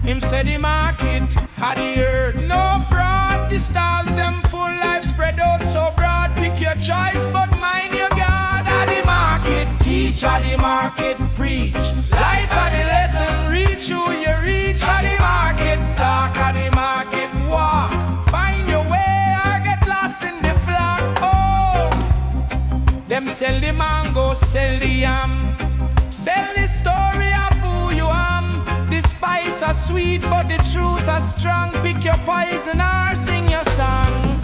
Him say the market had the earth, no fraud. The stars them full, life spread out so broad. Pick your choice, but mind your God. At the market teach, at the market preach. Life at the lesson, reach who you reach. At the market talk, at the market walk. Find your way or get lost in the flock. Oh, them sell the mango, sell the yam. Sell the story of who you am. The spice are sweet, but the truth are strong. Pick your poison or sing your song.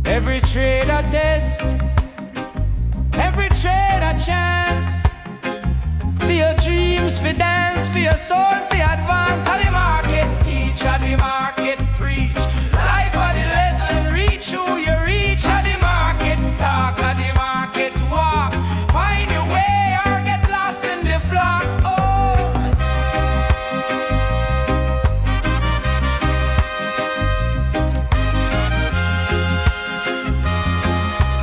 Every trade a test, every trade a chance. For your dreams, for dance, for your soul, for advance. At the market teach, at the market preach. Life at the lesson, reach who you reach. At the market talk, at the market walk. Find your way or get lost in the flock. Oh.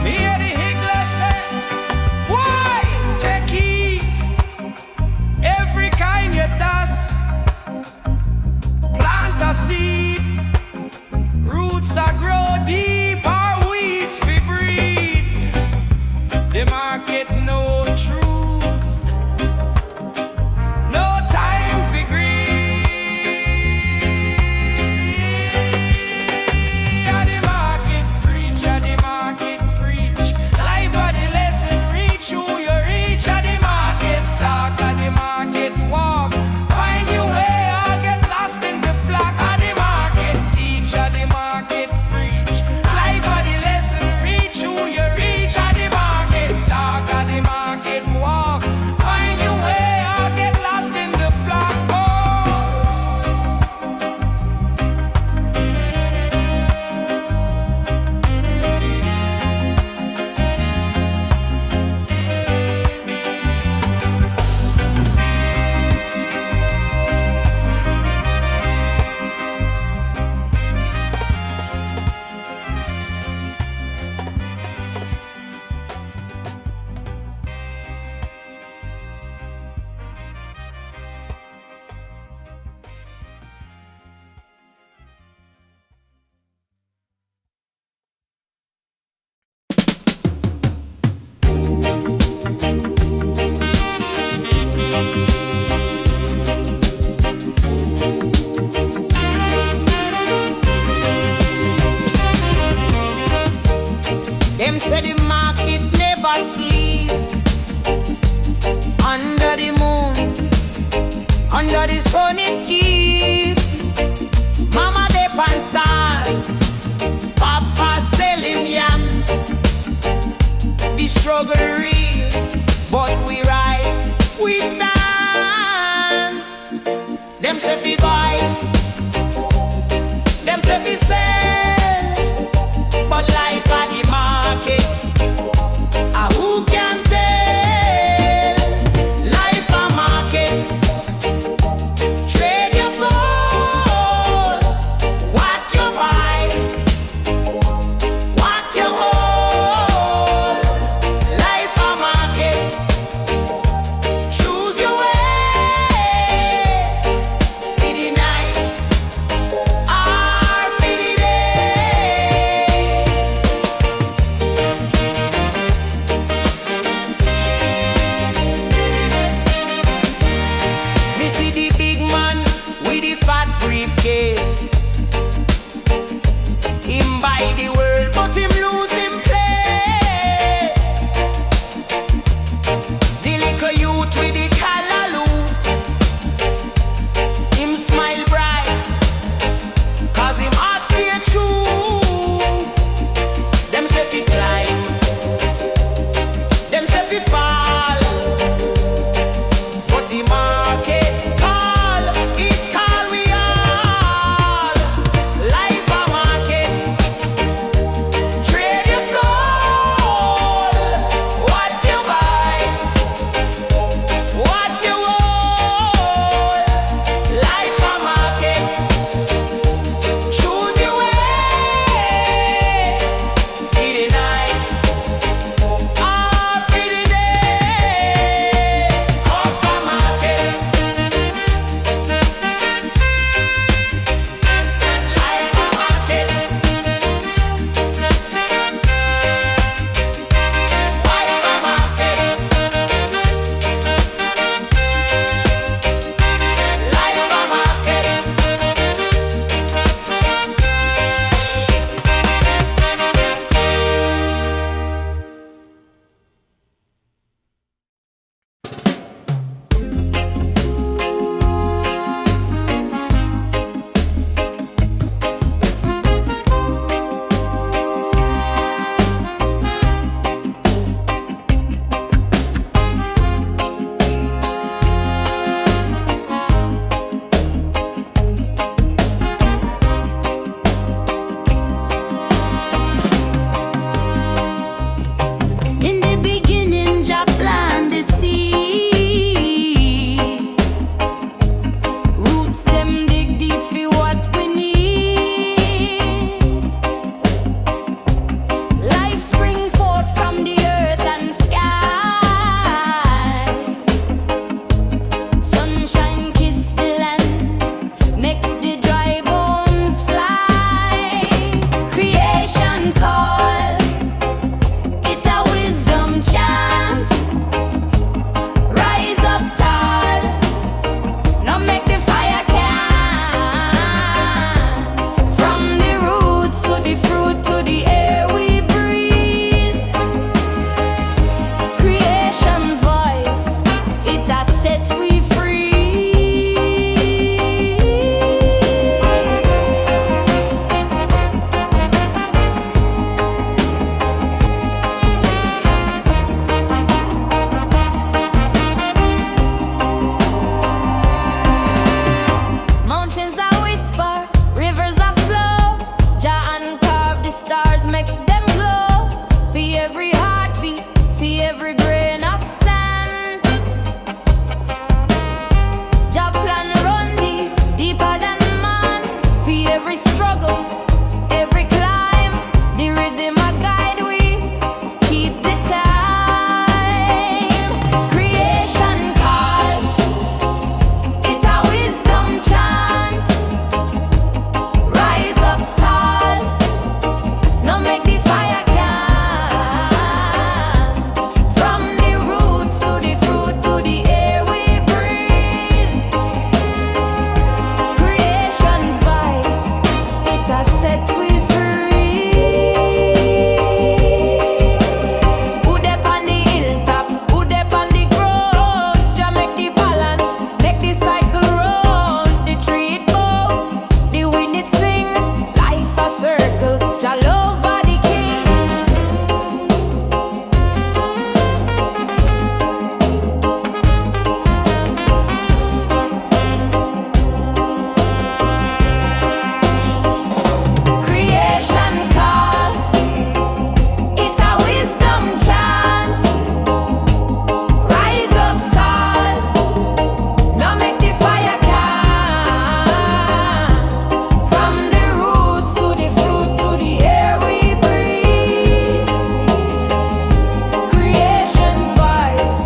Me hear the Higgler say, why? Take heed, every kind you toss. Plant a seed, roots are grow deep, our weeds fi breed. The market know truth, no time for greed. At the market preach, at the market preach. Life at the lesson, reach who you reach. At the market talk, at the market walk. Find your way or get lost in the flock. At the market teach, at the market preach. Life at the lesson, reach who you reach. At the market talk, at the market walk. Find your way or get lost in the flock. Oh. Them say the market never sleep. Under the moon, under the sun it keep. Mama dep and star, Papa selling yam. The struggle real, but we rise, we stand. Them say fi buy, them say fi sell, but life at the market, who can tell? Life a market, trade your soul. What you buy, what you hold. Life a market, choose your way. For the night or for the day. Me see the big man with the fat briefcase. Him buy the world, but him lose him place. The little youth with the callaloo, him smile bright, cause him heart stay true. Them say fi climb, them say fi fall, but the market call, it call we all. Life a market, trade your soul. What you buy, what set we free. Mountains are whisper, rivers are flow. Jah uncarved the stars, make them glow. For every heartbeat, for every grain of sand. Jah plan run deep, deeper than man. For every struggle, every climb, the rhythm a guide we. Keep the time. Creation call, it a wisdom chant. Rise up tall, no make the fire can. From the roots to the fruit to the air we breathe. Creation's voice, it has set we free. Who dep on the hilltop, who dep on the ground. Jah make the balance, make the cycle round. The tree it bow, the wind it sing. Life a circle, Jah love a the king. Creation call, it a wisdom chant. Rise up tall, now make the fire can. From the roots to the fruit to the air we breathe. Creation's voice,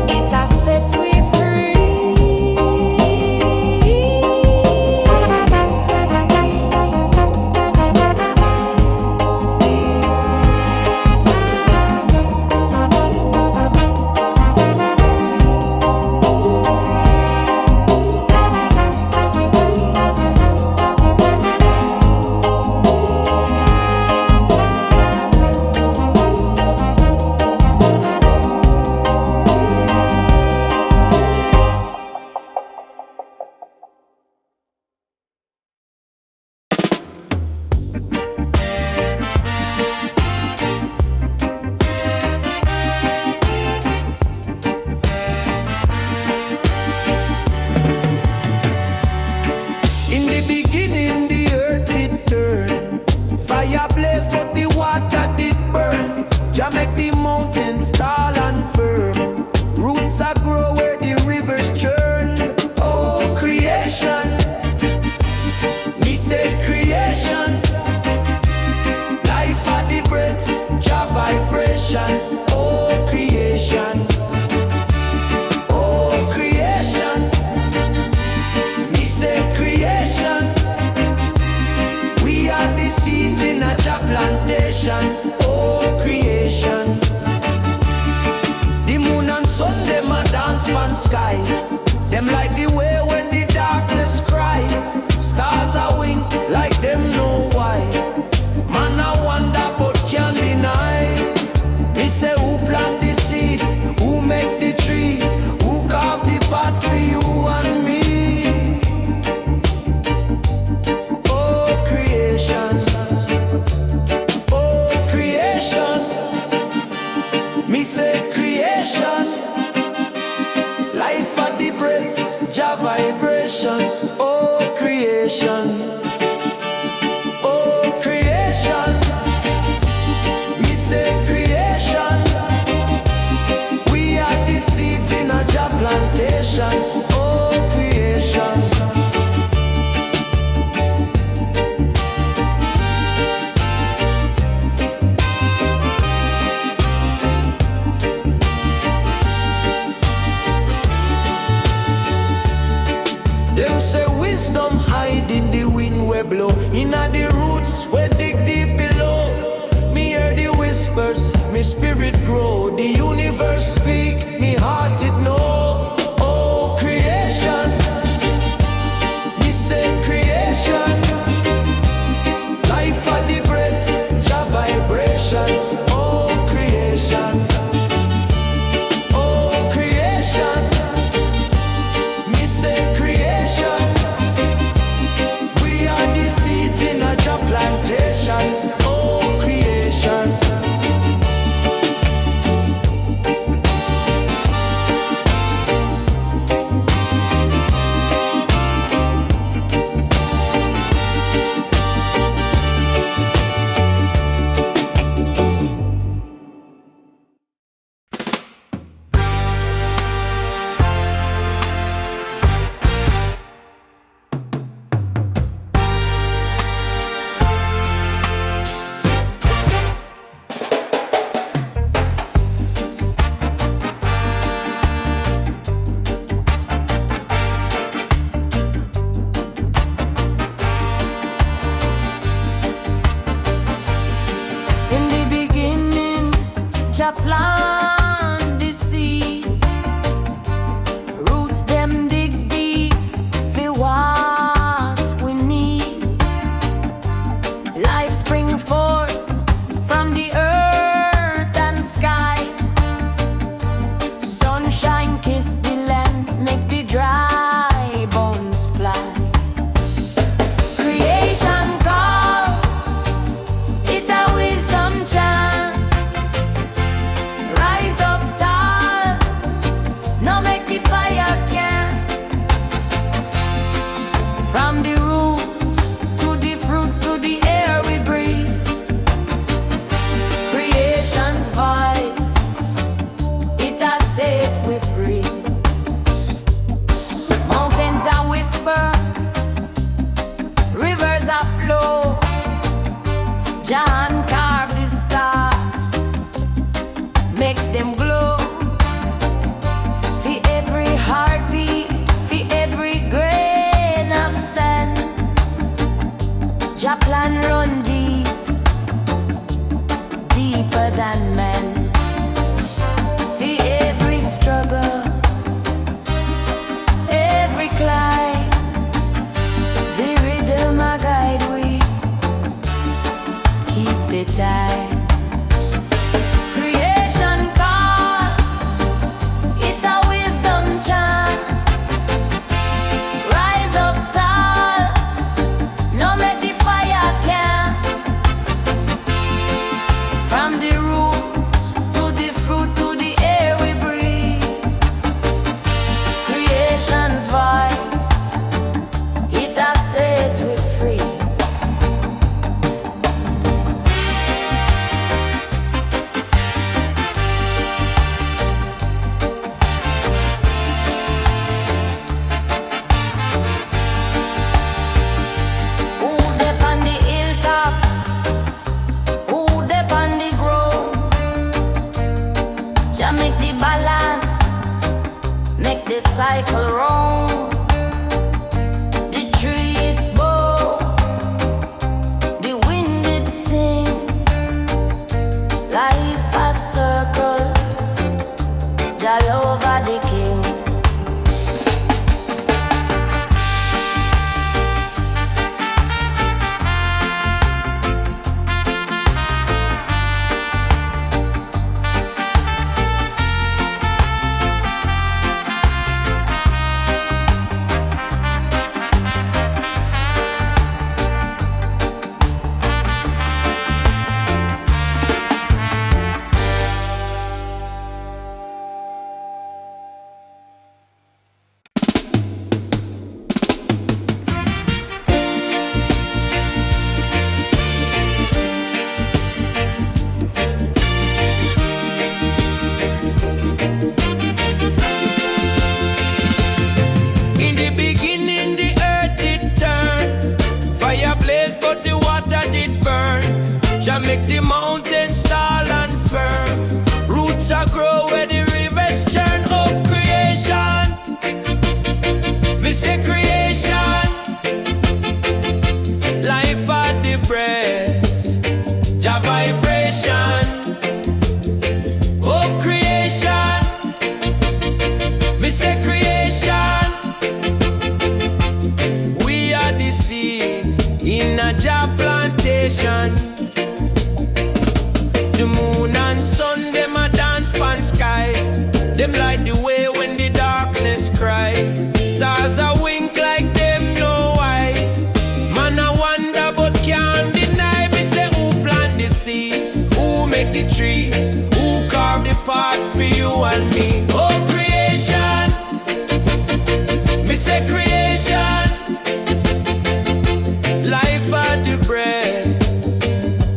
it has set we free. In the beginning, the earth did turn. Fire blaze, but the water did burn. Jah make the mountains tall and firm. Roots are grow where the rivers churn. Oh, creation. Me say creation. Life at the breath, Jah vibration. Oh, creation. Oh, creation. Me say creation. We are the seeds in a Jah plantation. Oh, creation. The moon and sun, them a dance pan sky. Them like the way when the darkness cry. Stars are wink like them know why. Man I wonder but can't deny. Me say who plant the seed, who make the tree, who carve the path for you and me. Oh creation, oh creation. Me say creation. Life at the breath, Jah vibration. Oh creation, oh creation. Me say creation. We are the seeds in a Jah plantation. Oh creation. Them say wisdom hide in the wind we blow. Inna the roots we dig deep below. Me hear the whispers, me spirit grow. The universe speak, me heart it know. Oh creation, me say creation. Life at the breath, Jah vibration. Oh creation, oh creation. the fire can. From the roots to the fruit to the air we breathe. Creation's voice, it has set we free. Mountains are whisper, rivers are flow. Jah carved the star, make them glow. For every heartbeat, for every grain of sand, Jah plan run deep, deeper than man. For every struggle, every climb, the rhythm a guide we. Keep the time. Creation call, it a wisdom chant. Rise up tall, no make the fire can. From the roots to the fruit to the air we breathe. Creation's voice, it has set we free. Who dep on the hilltop? Who dep on the grove? Jah make the balance, make the cycle round. The tree it bow, the wind it sing. Life a circle, Jah over the king. In the beginning, the earth did turn. Fire blazed, but the water did burn. Jah make the mountains tall and firm. Roots are grow where the rivers churn. Oh, creation, me say creation. Life at the breath, Jah vibration. Oh, creation, me say creation. We are the seeds in a Jah plantation. The moon and sun, them a dance pan sky. Them light the way when the darkness cry. Stars a wink like them know why. Man a wonder but can't deny. Me say who plant the seed, who make the tree, who carve the path for you and me. Oh, creation, me say creation. Life at the breath,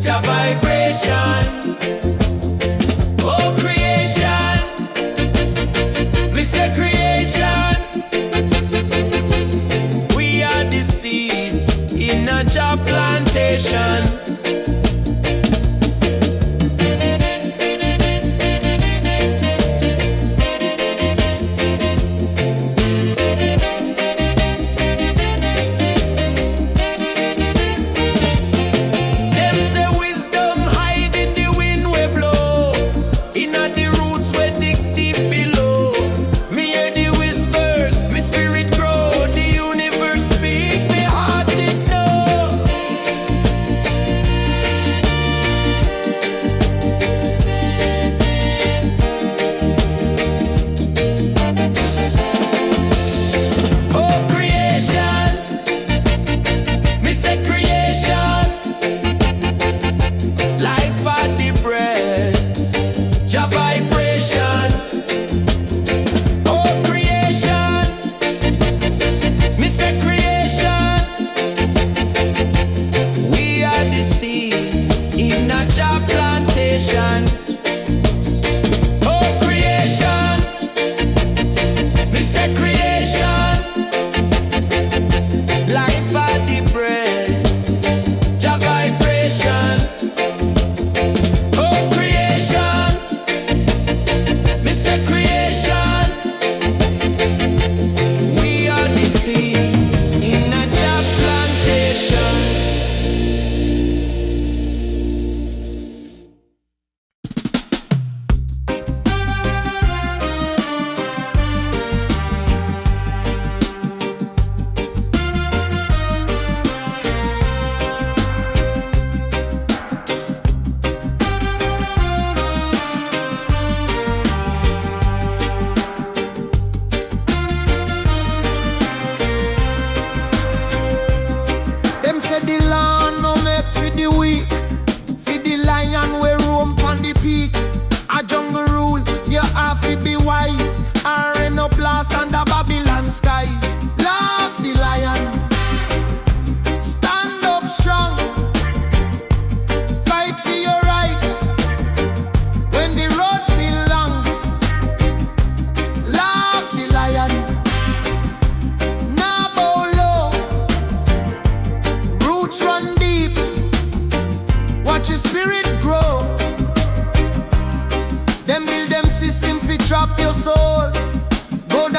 Jah vibration. Oh, creation, me say creation. We are the seeds in a Jah plantation.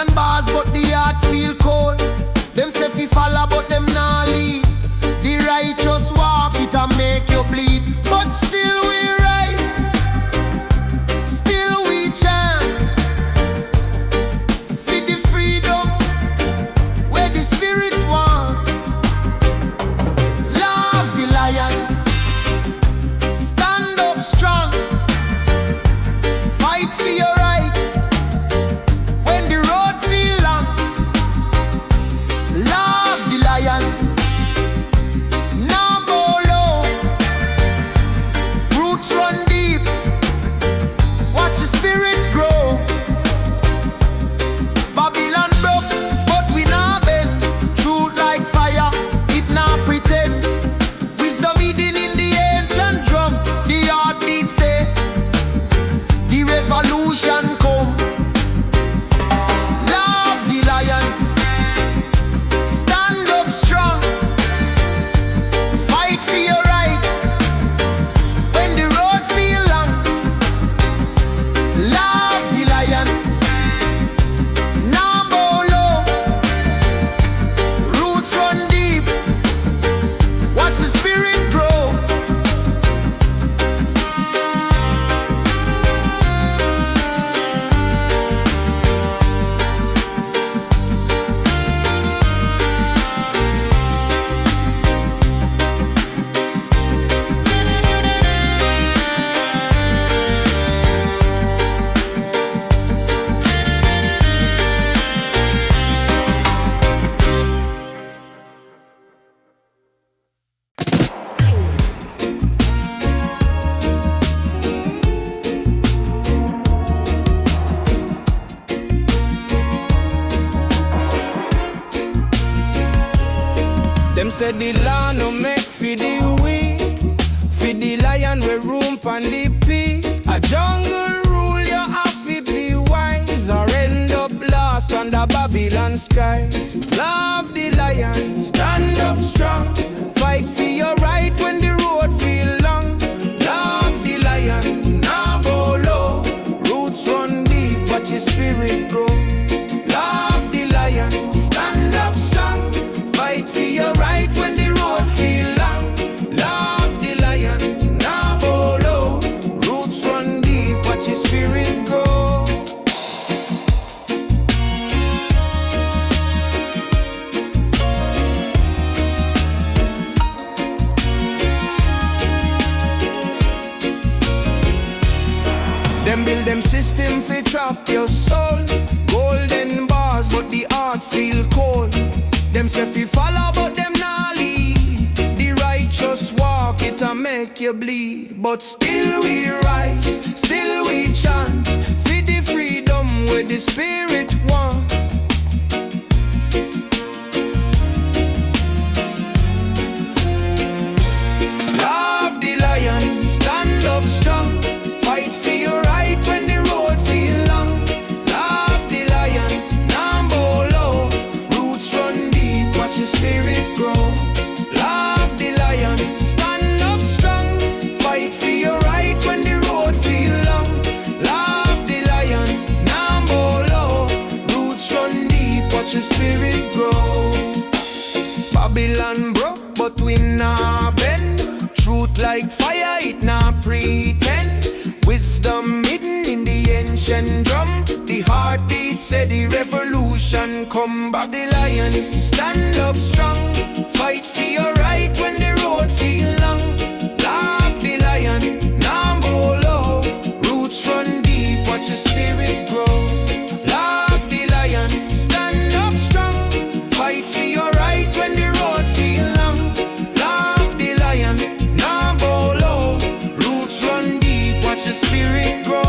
million bars, but the heart feel cold. Them say fi follow, but them nah lead. The righteous walk, it a make you bleed. But still we rise, still we chant. For the freedom where the spirit want. Love the lion, stand up strong. Fight for your right when the road feel long. Love the lion, now go low. Roots run deep, watch the spirit grow. Babylon broke, but we not bend. Truth like fire, it not pretend. Wisdom hidden in the ancient drum. The heartbeat say, the revolution come. Love the lion, stand up strong. Fight for your right when the road feel long. Love the lion, now bow low. Roots run deep, watch the spirit grow. Them say the law no make for the weak. For the lion we room pan the peak. A jungle rule you have to be wise, or end up lost under Babylon skies. Love the lion, stand up strong. Fight for your right when the road feel long. Love the lion, now bow low. Roots run deep, watch your spirit grow. Love the lion, stand up strong. Fight for your right when the road feel long. Love the lion, now bow low. Roots run deep, watch your spirit grow. Them build them system fi trap your soul. Golden bars, but the heart feel cold. Them say fi follow, but them nah lead. The righteous walk, it a make you bleed. But still we rise, still we chant. For the freedom where the spirit want. Love the lion, stand up strong. Fight for your right when the road feel long. Love the lion, now bow low. Roots run deep, watch your spirit grow. Love the lion, stand up strong. Fight for your right when the road feel long. Love the lion, now bow low. Roots run deep, watch your spirit grow. Babylon broke, but we nah bend. Truth like fire, it nah pretend. Wisdom hidden in the ancient drum. The heartbeat said the revolution come. Back the lion, stand up strong. Fight for your right when the road feel long. Love the lion, now bow low. Roots run deep, watch your spirit grow. Love the lion, stand up strong. Fight for your right when the road feel long. Love the lion, now bow low. Roots run deep, watch your spirit grow.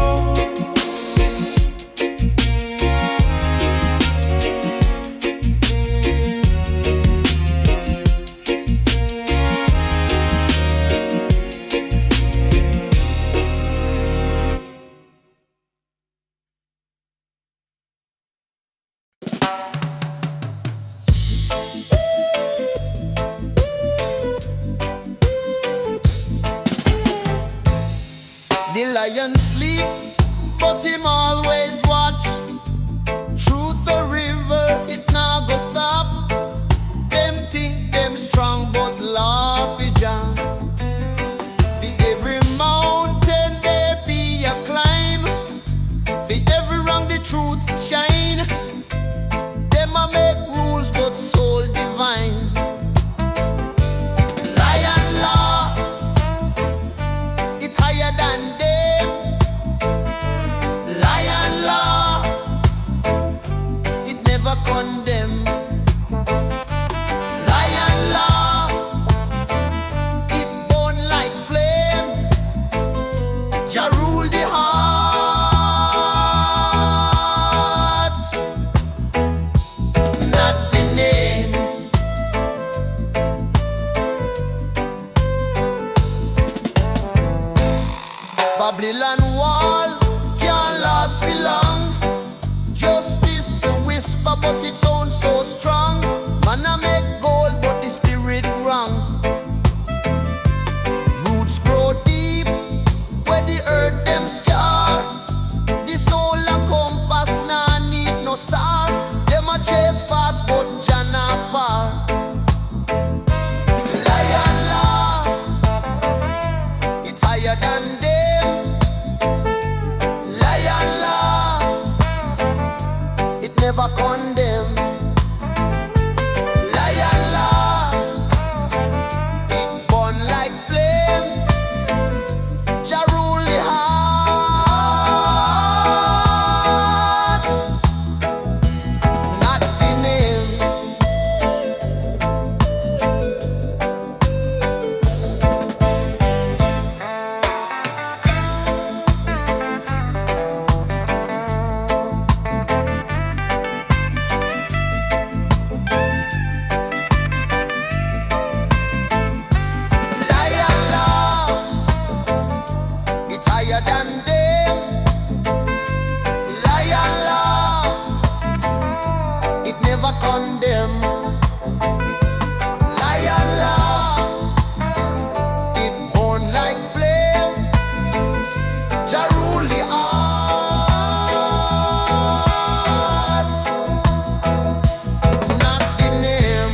The lion sleep, but him always watch. Truth the condemn. Lion law, it burn like flame. Jah rule the heart, not the name. Babylon wall can't last for long. Justice a whisper, but it sounds so strong. Man, I make gold, but the spirit wrong. Roots grow deep where the earth them scar. The solar compass nah need no star. Them a chase fast, but Jah nah far. Lion law, it's higher than them. Lion law, it never condemn. Lion law, it burn like flame. Jah rule the heart, not the name. Lion law, it's higher than them. Lion law, it never condemn. Lion law, it burn like flame. Jah rule the heart, not the name.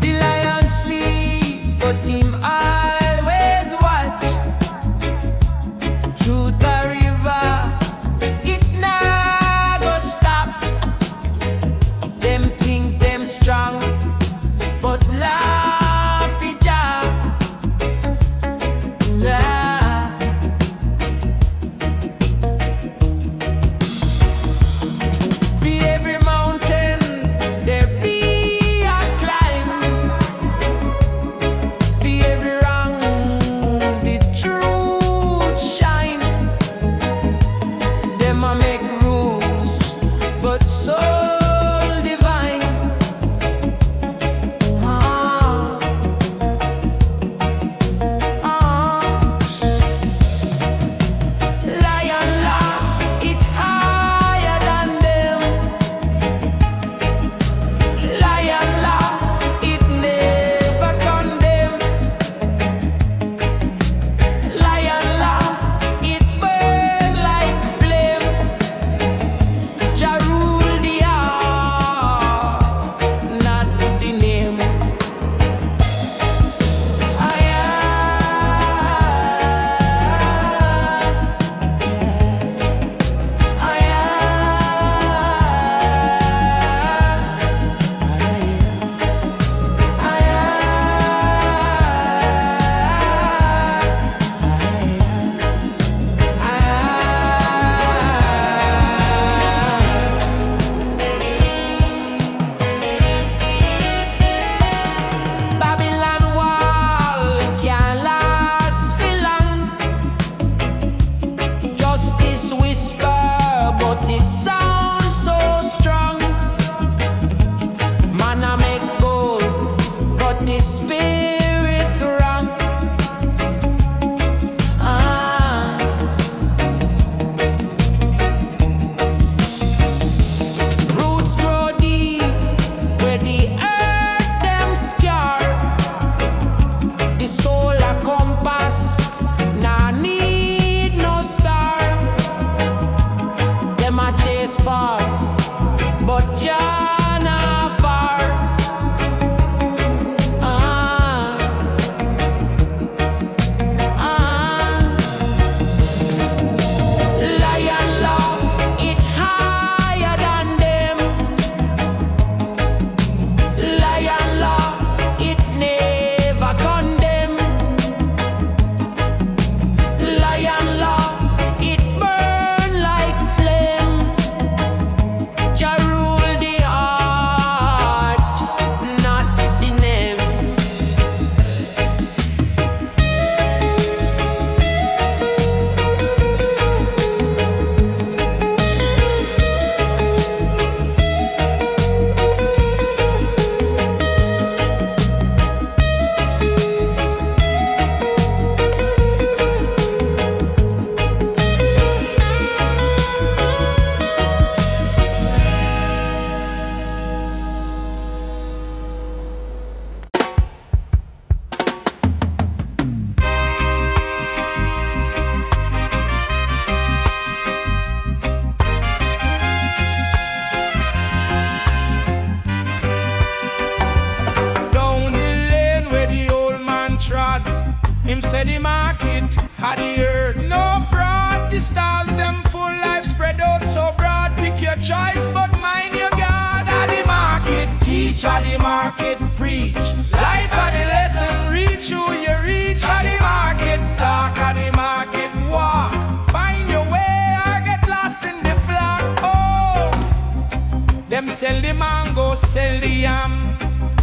The lion sleep, but him always watch. Truth a river, it nah go stop. Them think them strong, but laugh it Jah. Nah. For every mountain there be a climb. For trod. Him say the market had the earth, no fraud. The stars them full, life spread out so broad. Pick your choice, but mind your God. At the market teach, at the market preach. Life at the lesson, reach who you reach. At the market talk, at the market walk. Find your way or get lost in the flock. Oh, them sell the mango, sell the yam.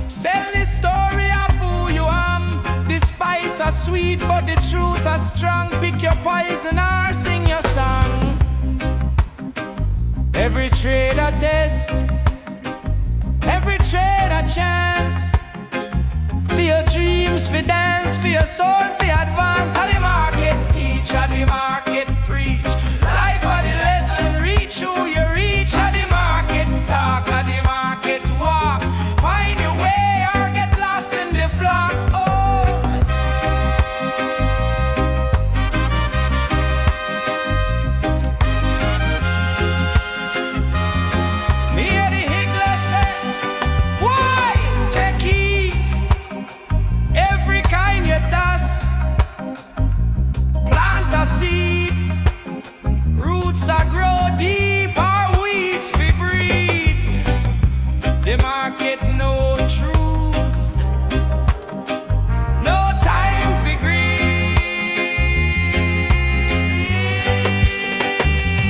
Sell the story of who you am. The spice are sweet, but the truth are strong. Pick your poison or sing your song. Every trade a test, every trade a chance. For your dreams, for dance, for your soul, for advance. At the market teach, at the market preach. Life at the lesson, reach who you reach. At the market talk, at the market walk. Find your way or get lost in the flock. Oh. Me hear the Higgler say, why take heed? Every kind you toss, plant a seed. Roots are grow deep, our weeds we breed. The market no truth, no time for greed.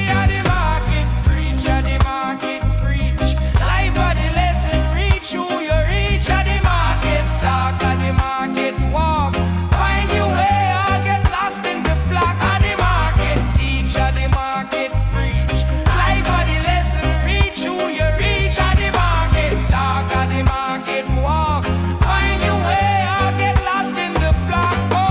At the market preach, at the market preach. Life at the lesson, reach who you reach. At the market talk, at the market walk. Find your way or get lost in the flock. At the market teach, at the market preach. Life at the lesson, reach who you reach. At the market talk, at the market walk. Find your way or get lost in the flock. Oh.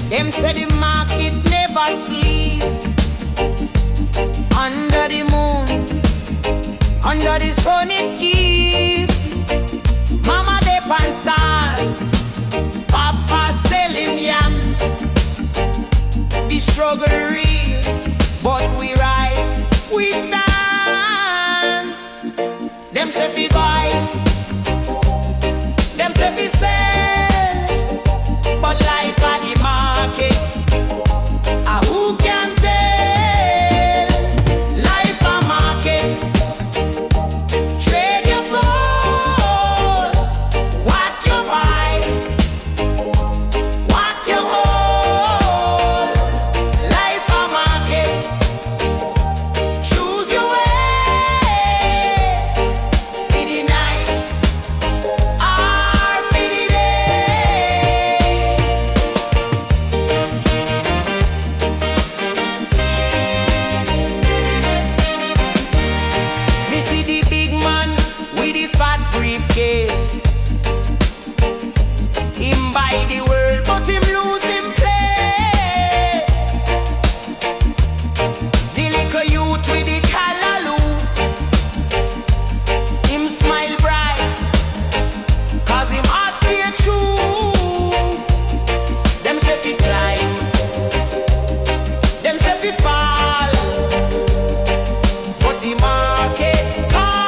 Them say the market never sleep. Under the moon, under the sun it keep. Mama dey pan star, Papa selling yam. The struggle real, but we rise, we stand. Them say fi buy, them say fi sell, but life at the market, who can tell? Life a market, trade your soul. What you buy, what you hold. Life a market, choose your way. For the night or for the day. Me see the big man with the fat briefcase. Him buy the world, but him lose him place. The little youth with the callaloo, him smile bright, cause him heart stay true. Them say fi climb, them say fi fall, but the market call.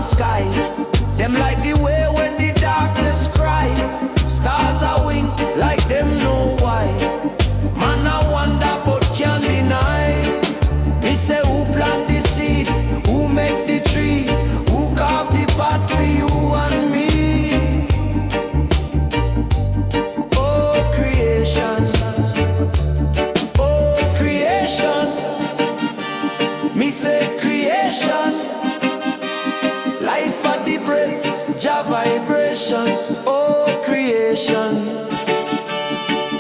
sky. Them like the way when the darkness cry. Stars are wink like them know why. Man I wonder but can't deny. Me say who plant the seed, who make the tree, who carve the path for you and me. Oh creation, oh creation. Me say creation. Life at the breast, Jah vibration. Oh creation,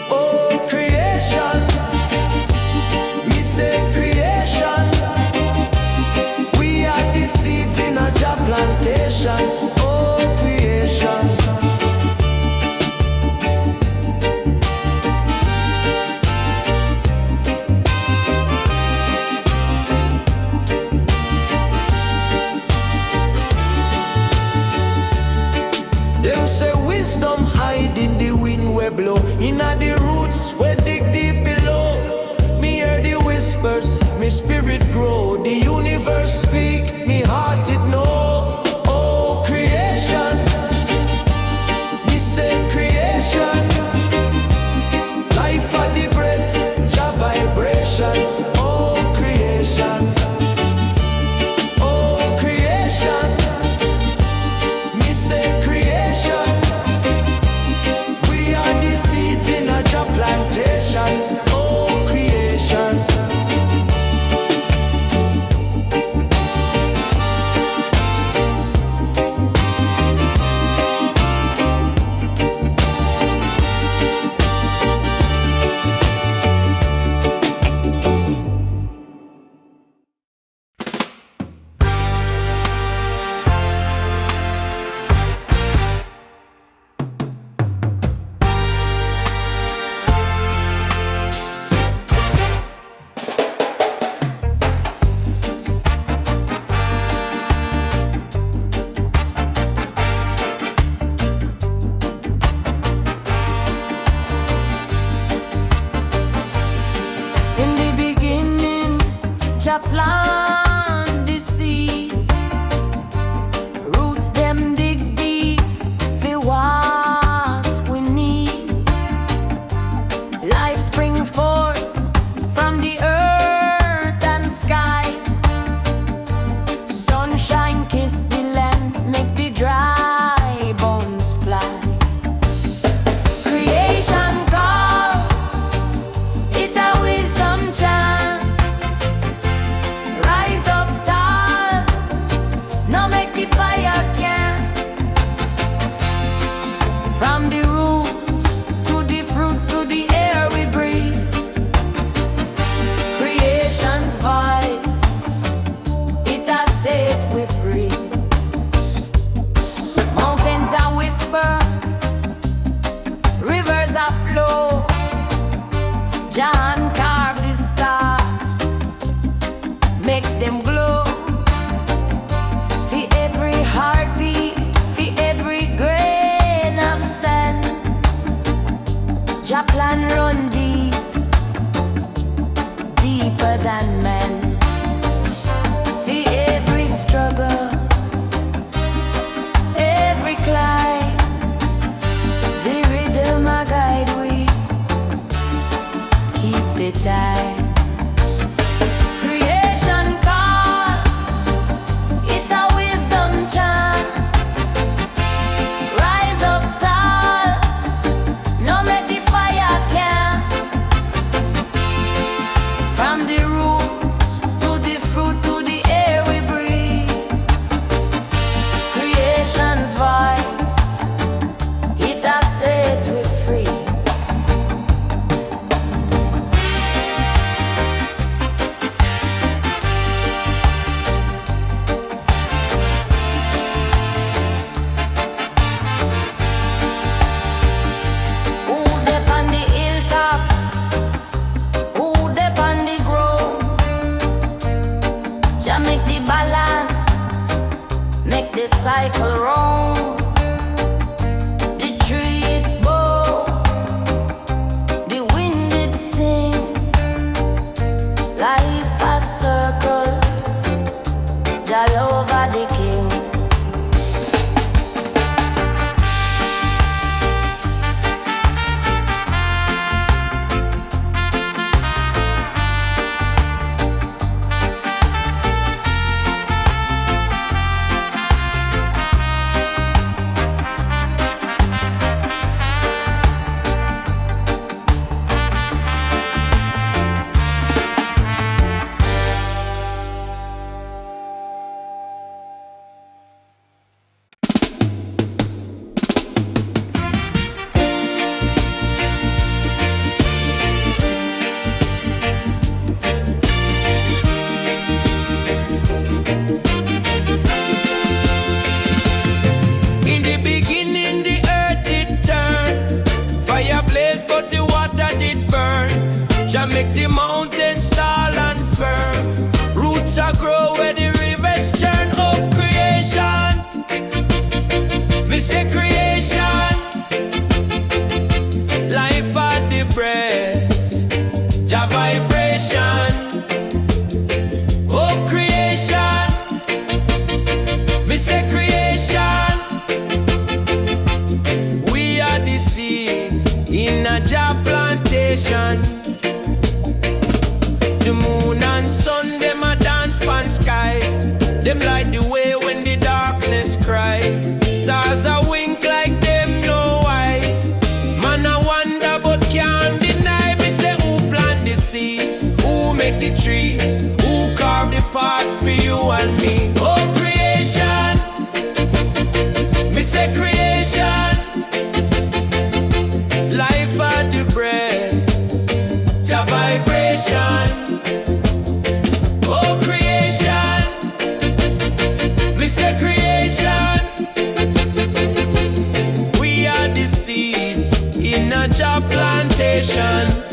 oh creation. Me say creation. We are the seeds in a Jah plantation. Oh creation. Them say wisdom hide in the wind we blow, inna the roots we dig deep below. Me hear the whispers, me spirit grow. The universe speak, me heart it know. Oh creation, me say creation. Life at the breath, Jah vibration. Oh creation, oh creation. Me say creation. We are the seeds in a Jah plantation. Oh creation. In the beginning, Jah plant the seed. Roots them dig deep for what we need. Life spring forth from the earth and sky. Sunshine kiss the land, make the dry bones fly. Creation call, it a wisdom chant. Rise up tall, no make the fire can. From the roots to the fruit to the air we breathe. Creation's voice, it has set we free. Mountains are whisper, rivers are flow. Jah carve the star, make them glow. For every heartbeat, for every grain of sand, Jah plan run deep, deeper than man. For every struggle, every climb, the rhythm a guide we. Keep the time. Creation call, it a wisdom chant. Rise up tall, no make the fire can. From the roots to the fruit to the air we breathe. Creation's voice, it has set we free. creation.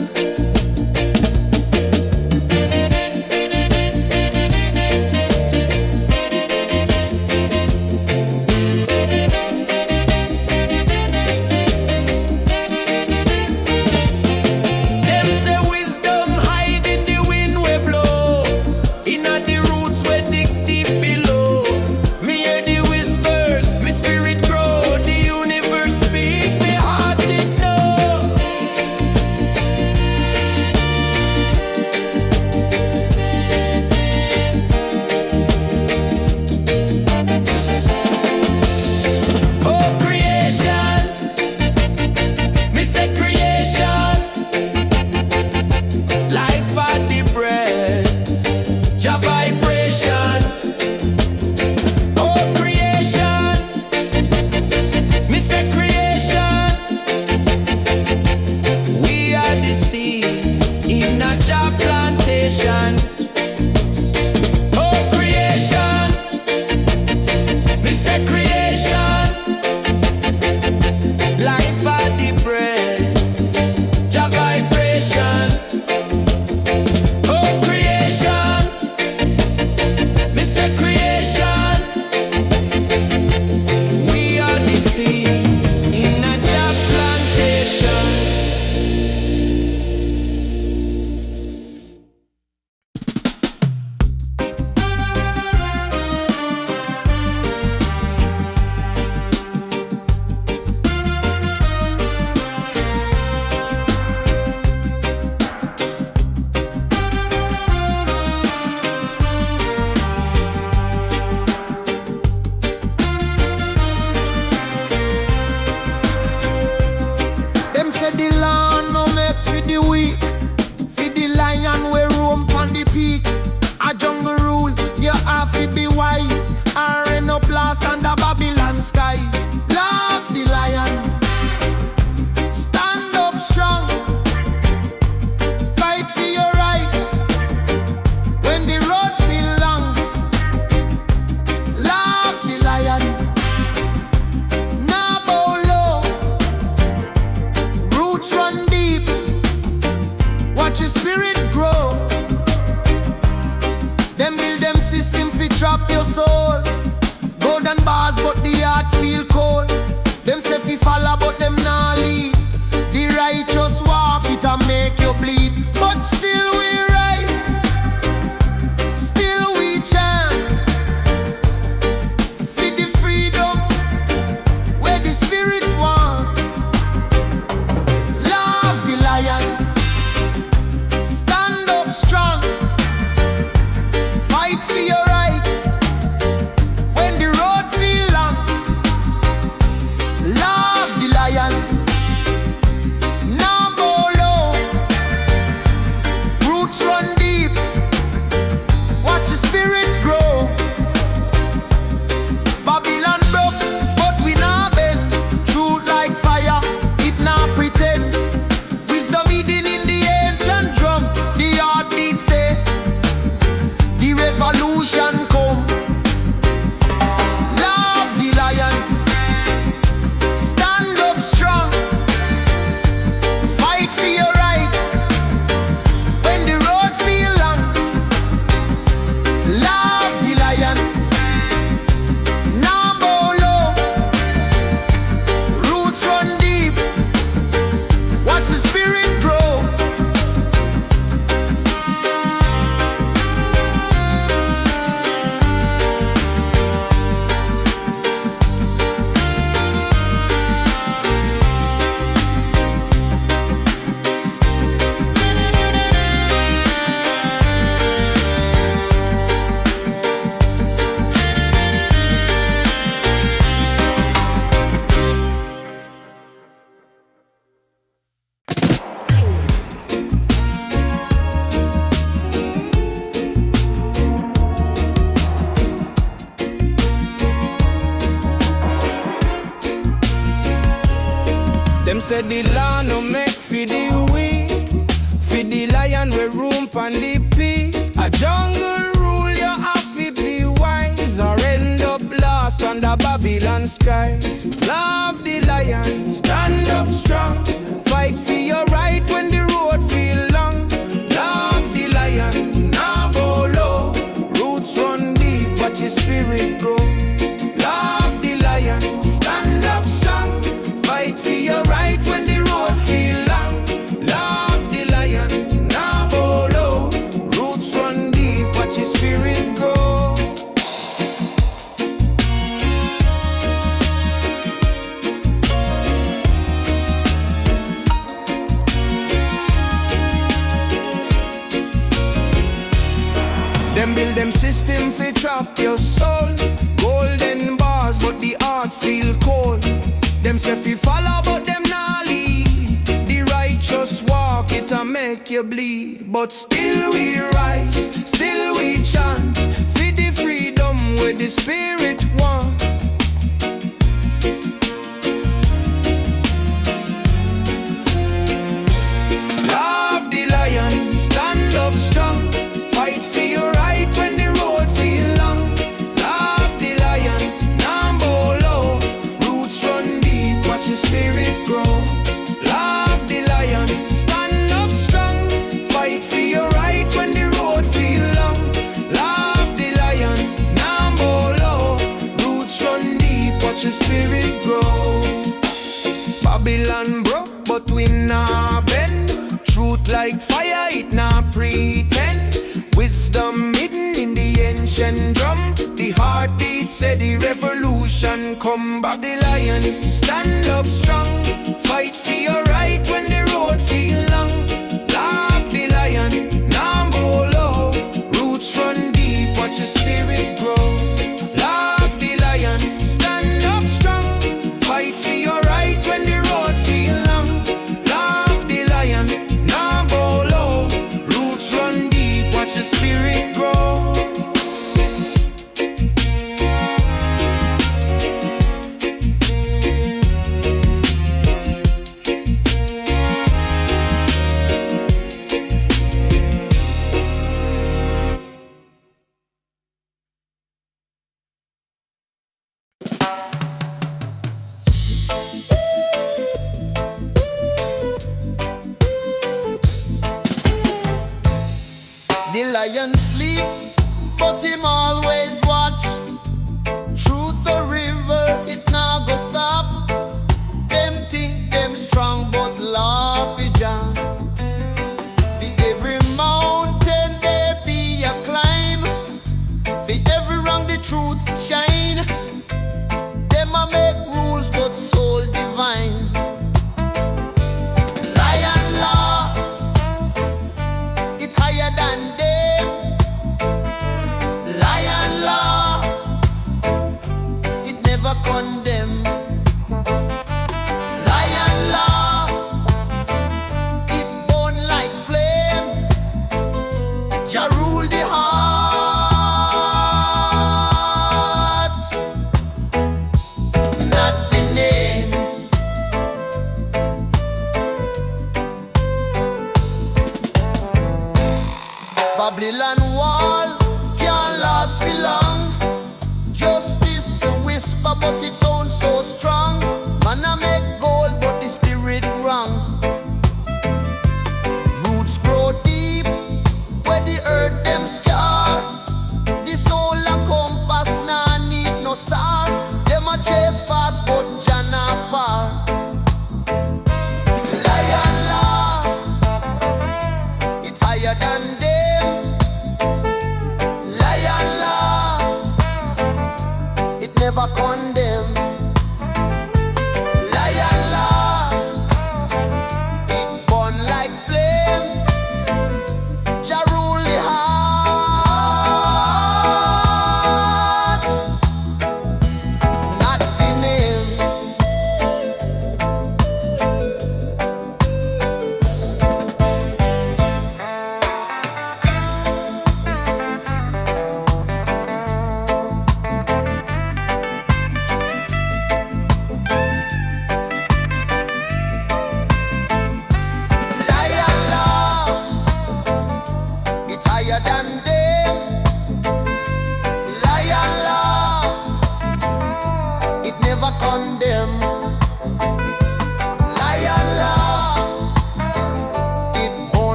Say the law no make for the weak, for the lion we room pan the peak. A jungle rule you have to be wise, or end up lost under Babylon skies. Love the lion, stand up strong, fight for your right when Them system fi trap your soul. Golden bars but the heart feel cold. Them say fi follow but them nah lead. The righteous walk it a make you bleed. But still we rise, still we chant. Fi the freedom where the spirit want. Love the lion, stand up strong. Fight for your right when the road feel long. Love the lion, number low. Roots run deep, watch your spirit grow. Love the lion, stand up strong. Fight for your right when the road feel long. Love the lion, number low. Roots run deep, watch your spirit grow. Babylon broke, but we nah bend. Truth like fire, it nah pretend. Wisdom hidden in the ancient drum. The heartbeat said the revolution come. Back the lion, stand up strong. Fight for your right when the road feel long. Love the lion, number low. Roots run deep, watch your spirit grow. Love the lion, stand up strong. Fight for your right when the road feel long. Love the lion, number low. Roots run deep, watch your spirit grow. The lion sleep, but him always watch. Truth the river, it nah go stop. Them think them strong, but laugh it Jah. For every mountain there be a climb. For every wrong the truth shine. Them a make rules, but soul divine. Lion law, it higher than them. Lion law, it never condemn. Lion law, it burn like flame. Jah rule the heart, not the name. Babylon